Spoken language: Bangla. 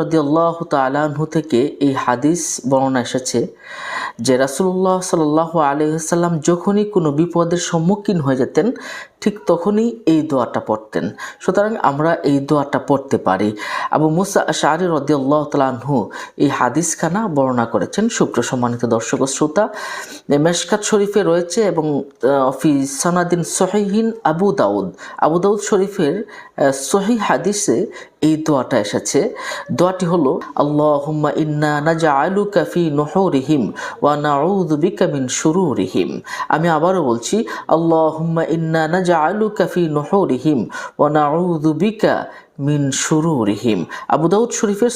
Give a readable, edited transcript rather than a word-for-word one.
রাদিয়াল্লাহু তাআলা আনহু থেকে এই হাদিস বর্ণনা এসেছে যে রাসূলুল্লাহ সাল্লাল্লাহু আলাইহি ওয়াসাল্লাম যখনই কোনো বিপদের সম্মুখীন হয়ে যেতেন ঠিক তখনই এই দোয়াটা পড়তেন। সুতরাং আমরা এই দোয়াটা পড়তে পারি। আবু মুসা আশআরী রাদিয়াল্লাহু তাআলা আনহু এই হাদিসখানা বর্ণনা করেছেন। সম্মানিত দর্শক ও শ্রোতা, মেশকাত শরীফে রয়েছে এবং ফি সানাদিন সহিহিন আবু দাউদ শরীফের সহিহ হাদিসে এই দোয়াটা এসেছে। দোয়াটি হলো আল্লাহুম্মা ইন্না নাজআলুকা ফি নুহুরিহিম ওয়া নাউযু বিকা মিন শুরুরিহিম। আমি আবারও বলছি, আল্লাহুম্মা ইন্না নাজআলুকা ফি নুহুরিহিম ওয়া নাউযু বিকা মিন শুরুরিহিম। আবু দাউদ শরীফের